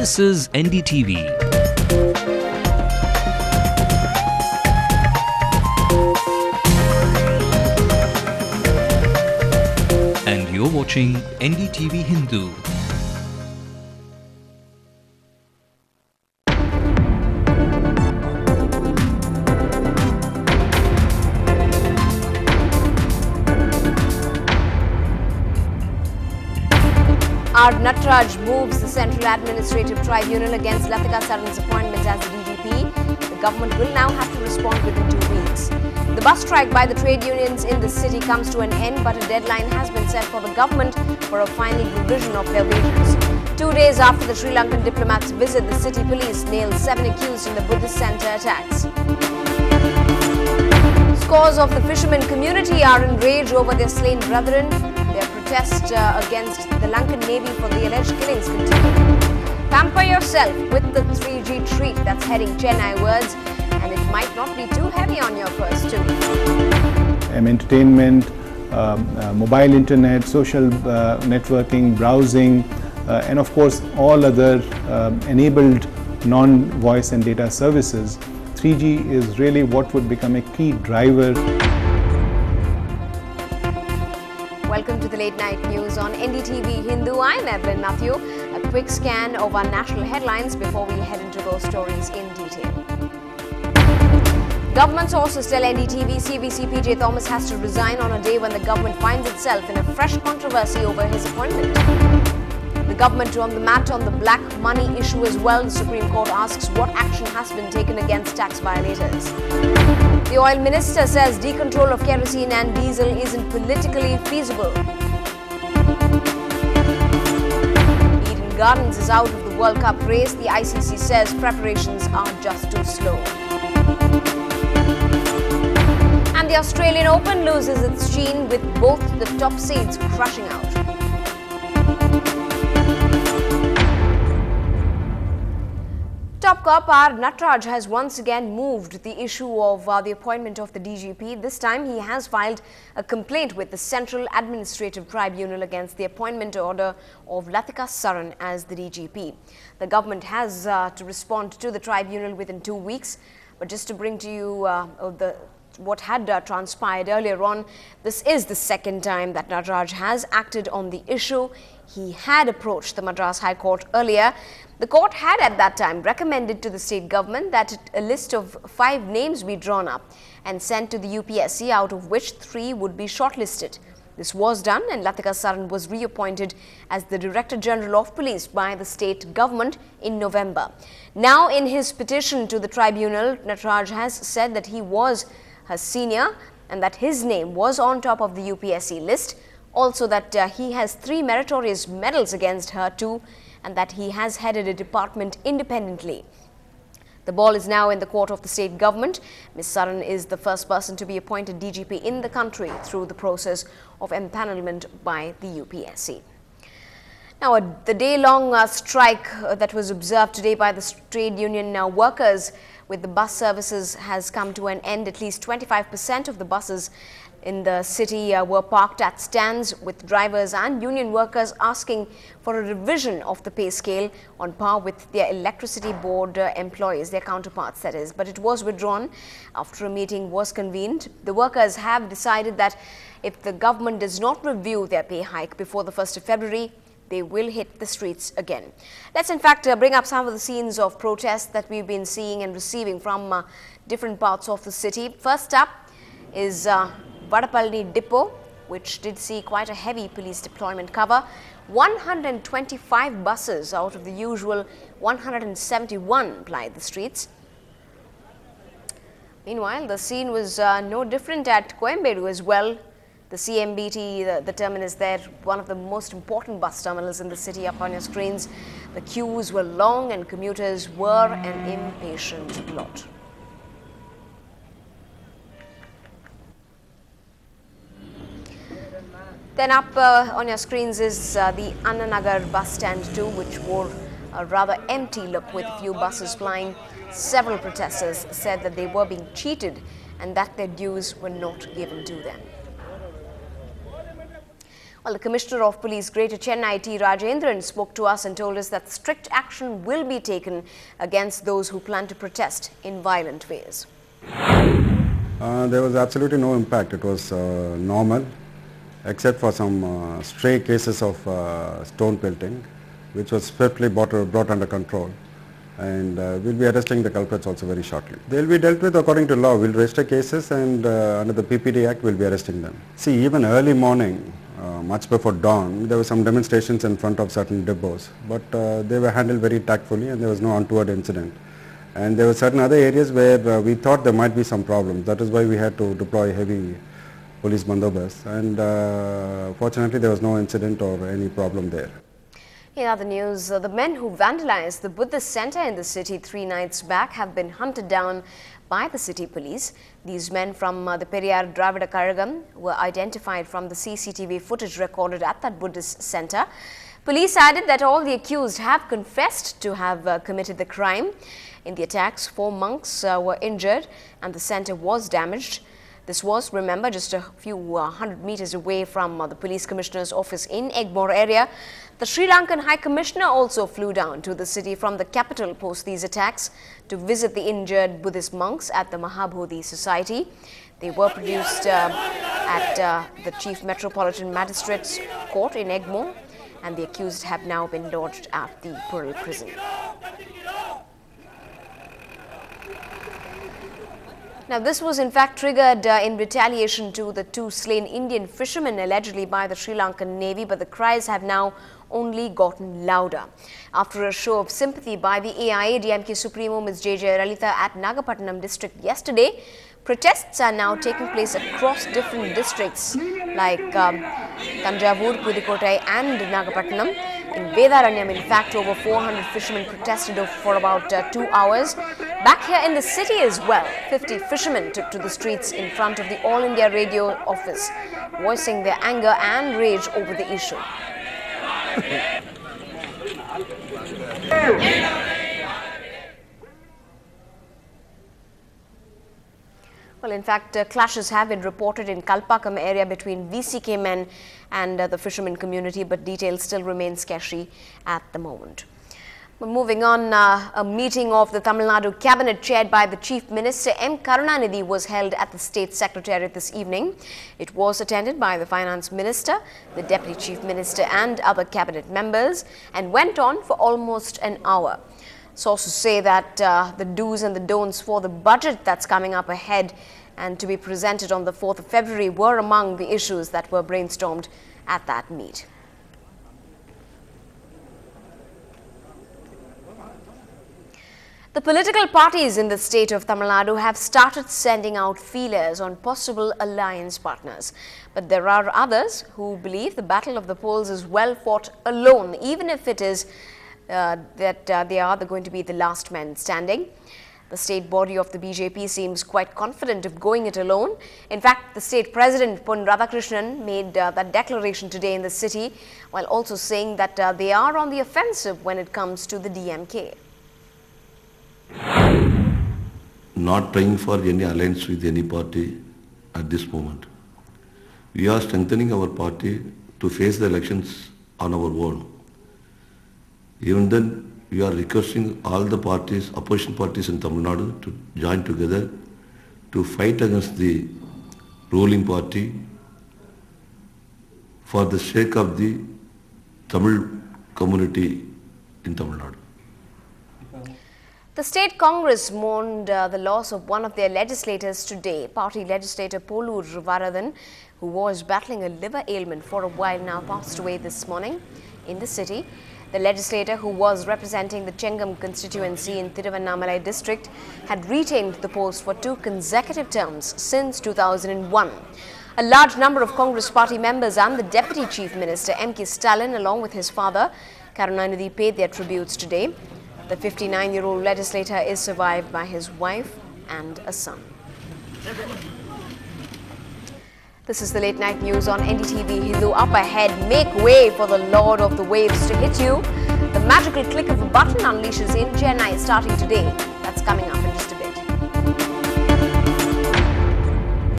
This is NDTV. And you're watching NDTV Hindu. R. Nataraj moves the Central Administrative Tribunal against Latika Saran's appointment as the DGP. The government will now have to respond within 2 weeks. The bus strike by the trade unions in the city comes to an end, but a deadline has been set for the government for a final revision of their wages. 2 days after the Sri Lankan diplomats' visit, the city police nailed 7 accused in the Buddhist center attacks. Scores of the fishermen community are enraged over their slain brethren. Their protest against the Lankan Navy for the alleged killings continue. Pamper yourself with the 3G treat that's heading Chennai-wards, and it might not be too heavy on your purse too. Entertainment, mobile internet, social networking, browsing, and of course all other enabled non-voice and data services. 3G is really what would become a key driver. Welcome to the late night news on NDTV Hindu. I'm Evelyn Matthew. A quick scan of our national headlines before we head into those stories in detail. Government sources tell NDTV CVC PJ Thomas has to resign on a day when the government finds itself in a fresh controversy over his appointment. The government on the mat on the black money issue as well. The Supreme Court asks what action has been taken against tax violators. The oil minister says decontrol of kerosene and diesel isn't politically feasible. Eden Gardens is out of the World Cup race. The ICC says preparations are just too slow. And the Australian Open loses its sheen with both the top seeds crushing out. Top cop R. Nataraj has once again moved the issue of the appointment of the DGP. This time he has filed a complaint with the Central Administrative Tribunal against the appointment order of Latika Saran as the DGP. The government has to respond to the tribunal within 2 weeks. But just to bring to you what had transpired earlier on, this is the second time that Nataraj has acted on the issue. He had approached the Madras High Court earlier. The court had at that time recommended to the state government that a list of 5 names be drawn up and sent to the UPSC, out of which 3 would be shortlisted. This was done, and Latika Saran was reappointed as the Director General of Police by the state government in November. Now, in his petition to the tribunal, Nataraj has said that he was her senior and that his name was on top of the UPSC list. Also that he has 3 meritorious medals against her too, and that he has headed a department independently. The ball is now in the court of the state government. Ms. Saran is the first person to be appointed DGP in the country through the process of empanelment by the UPSC. Now, the day-long strike that was observed today by the trade union workers with the bus services has come to an end. At least 25% of the buses in the city were parked at stands, with drivers and union workers asking for a revision of the pay scale on par with their electricity board employees, their counterparts that is. But it was withdrawn after a meeting was convened. The workers have decided that if the government does not review their pay hike before the 1st of February, they will hit the streets again. Let's in fact bring up some of the scenes of protests that we've been seeing and receiving from different parts of the city. First up is Vadapalni Depot, which did see quite a heavy police deployment cover. 125 buses out of the usual 171 plied the streets. Meanwhile, the scene was no different at Coimbatore as well. The CMBT, the terminus there, one of the most important bus terminals in the city, up on your screens. The queues were long and commuters were an impatient lot. Then up on your screens is the Annanagar bus stand too, which wore a rather empty look with a few buses plying. Several protesters said that they were being cheated and that their dues were not given to them. Well, the Commissioner of Police Greater Chennai, T. Rajendran, spoke to us and told us that strict action will be taken against those who plan to protest in violent ways. There was absolutely no impact. It was normal, except for some stray cases of stone pelting, which was swiftly brought under control. And we'll be arresting the culprits also very shortly. They'll be dealt with according to law. We'll register cases, and under the PPD Act, we'll be arresting them. See, even early morning, much before dawn, there were some demonstrations in front of certain depots, but they were handled very tactfully, and there was no untoward incident. And there were certain other areas where we thought there might be some problems. That is why we had to deploy heavy police bandobast, and fortunately there was no incident or any problem there. In other news, the men who vandalized the Buddhist center in the city 3 nights back have been hunted down by the city police. These men from the Periyar Dravida Kazhagam were identified from the CCTV footage recorded at that Buddhist center. Police added that all the accused have confessed to have committed the crime. In the attacks, 4 monks were injured and the center was damaged. This was, remember, just a few hundred meters away from the police commissioner's office in Egmore area. The Sri Lankan High Commissioner also flew down to the city from the capital post these attacks to visit the injured Buddhist monks at the Mahabodhi Society. They were produced at the Chief Metropolitan Magistrate's Court in Egmore, and the accused have now been lodged at the Pural prison. Now, this was in fact triggered in retaliation to the 2 slain Indian fishermen allegedly by the Sri Lankan Navy, but the cries have now only gotten louder. After a show of sympathy by the AIA-DMK Supremo Ms. J.J. Lalitha at Nagapattinam district yesterday, protests are now taking place across different districts like Tanjavur, Pudukottai and Nagapattinam. In Vedaranyam, in fact, over 400 fishermen protested for about 2 hours. Back here in the city as well, 50 fishermen took to the streets in front of the All India Radio office, voicing their anger and rage over the issue. Well, in fact, clashes have been reported in Kalpakam area between VCK men and the fishermen community, but details still remain sketchy at the moment. But moving on, a meeting of the Tamil Nadu cabinet chaired by the Chief Minister M. Karunanidhi was held at the State Secretariat this evening. It was attended by the Finance Minister, the Deputy Chief Minister and other cabinet members, and went on for almost an hour. Sources say that the do's and the don'ts for the budget that's coming up ahead and to be presented on the 4th of February were among the issues that were brainstormed at that meet. The political parties in the state of Tamil Nadu have started sending out feelers on possible alliance partners. But there are others who believe the battle of the polls is well fought alone, even if it is that they are going to be the last men standing. The state body of the BJP seems quite confident of going it alone. In fact, the state president, Pon Radhakrishnan, made that declaration today in the city, while also saying that they are on the offensive when it comes to the DMK. Not trying for any alliance with any party at this moment. We are strengthening our party to face the elections on our own. Even then, we are requesting all the parties, opposition parties in Tamil Nadu to join together to fight against the ruling party for the sake of the Tamil community in Tamil Nadu. The State Congress mourned the loss of one of their legislators today. Party legislator Polur Varadhan, who was battling a liver ailment for a while now, passed away this morning in the city. The legislator, who was representing the Chengam constituency in Thiruvannamalai district, had retained the post for 2 consecutive terms since 2001. A large number of Congress party members and the Deputy Chief Minister M.K. Stalin, along with his father, Karunanidhi, paid their tributes today. The 59-year-old legislator is survived by his wife and a son. This is the late night news on NDTV Hindu. Up ahead, make way for the Lord of the Waves to hit you. The magical click of a button unleashes in Chennai starting today.